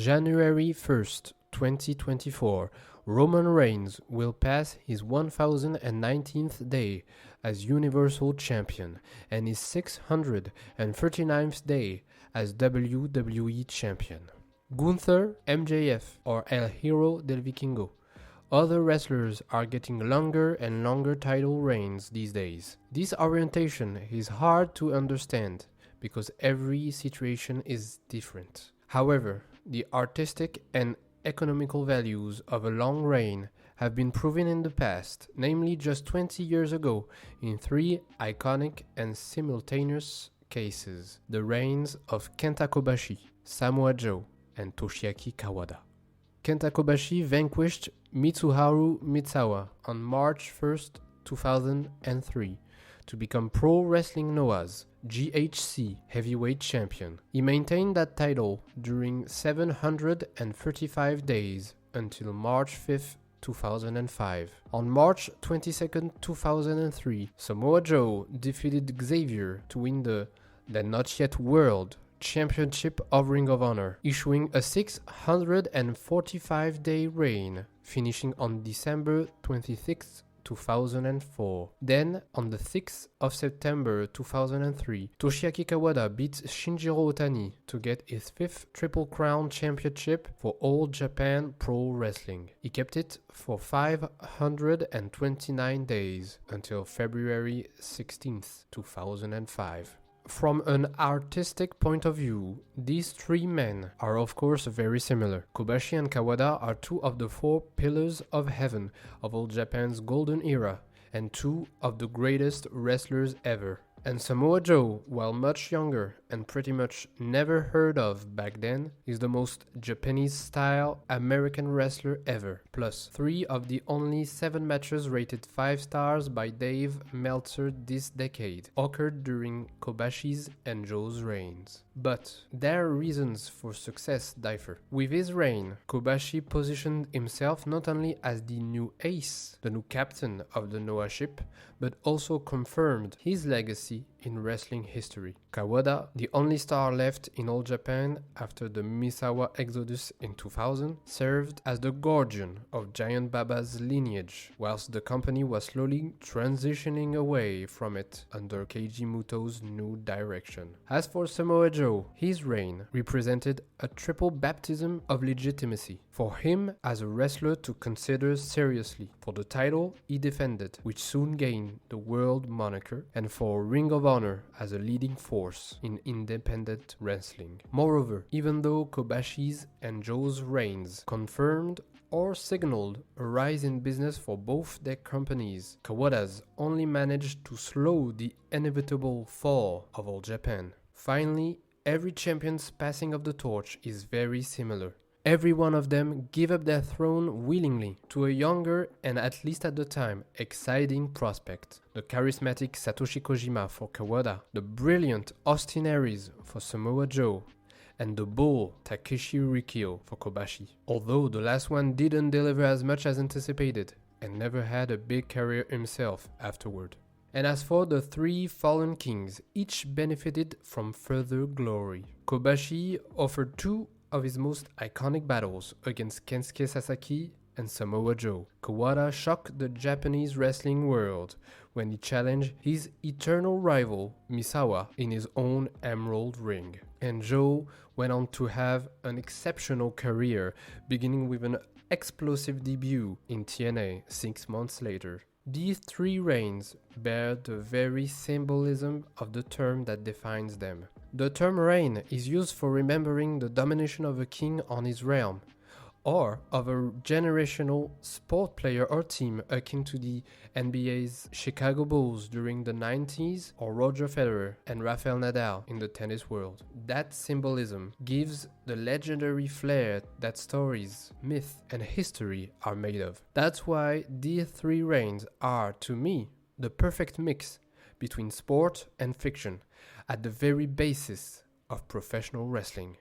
January 1st, 2024, Roman Reigns will pass his 1019th day as Universal Champion and his 639th day as WWE Champion. Gunther, MJF, or El Hero del Vikingo. Other wrestlers are getting longer and longer title reigns these days. This orientation is hard to understand because every situation is different. However, the artistic and economical values of a long reign have been proven in the past, namely just 20 years ago, in three iconic and simultaneous cases: the reigns of Kenta Kobashi, Samoa Joe, and Toshiaki Kawada. Kenta Kobashi vanquished Mitsuharu Misawa on March 1st, 2003 to become Pro Wrestling Noah's GHC Heavyweight Champion. He maintained that title during 735 days until March 5th, 2005. On March 22nd, 2003, Samoa Joe defeated Xavier to win the then not yet World Championship of Ring of Honor, issuing a 645-day reign, finishing on December 26th, 2004. Then, on the 6th of September 2003, Toshiaki Kawada beat Shinjiro Otani to get his 5th Triple Crown Championship for All Japan Pro Wrestling. He kept it for 529 days until February 16th, 2005. From an artistic point of view, these three men are of course very similar. Kobashi and Kawada are two of the four pillars of heaven of All Japan's golden era and two of the greatest wrestlers ever. And Samoa Joe, while much younger and pretty much never heard of back then, is the most Japanese-style American wrestler ever. Plus, 3 of the only 7 matches rated 5 stars by Dave Meltzer this decade occurred during Kobashi's and Joe's reigns. But their reasons for success differ. With his reign, Kobashi positioned himself not only as the new ace, the new captain of the Noah ship, but also confirmed his legacy in wrestling history. Kawada, the only star left in All Japan after the Misawa exodus in 2000, served as the guardian of Giant Baba's lineage, whilst the company was slowly transitioning away from it under Keiji Muto's new direction. As for Samoa Joe, his reign represented a triple baptism of legitimacy. For him as a wrestler to consider seriously, for the title he defended, which soon gained the world moniker, and for Ring of Honor as a leading force in independent wrestling. Moreover, even though Kobashi's and Joe's reigns confirmed or signaled a rise in business for both their companies, Kawada's only managed to slow the inevitable fall of All Japan. Finally, every champion's passing of the torch is very similar. Every one of them gave up their throne willingly to a younger and, at least at the time, exciting prospect. The charismatic Satoshi Kojima for Kawada, the brilliant Austin Aries for Samoa Joe, and the bull Takeshi Rikio for Kobashi. Although the last one didn't deliver as much as anticipated and never had a big career himself afterward. And as for the three fallen kings, each benefited from further glory. Kobashi offered two of his most iconic battles against Kensuke Sasaki and Samoa Joe. Kawada shocked the Japanese wrestling world when he challenged his eternal rival Misawa in his own Emerald Ring. And Joe went on to have an exceptional career, beginning with an explosive debut in TNA 6 months later. These three reigns bear the very symbolism of the term that defines them. The term reign is used for remembering the domination of a king on his realm, or of a generational sport player or team akin to the NBA's Chicago Bulls during the 90s, or Roger Federer and Rafael Nadal in the tennis world. That symbolism gives the legendary flair that stories, myth, and history are made of. That's why these three reigns are, to me, the perfect mix between sport and fiction, at the very basis of professional wrestling.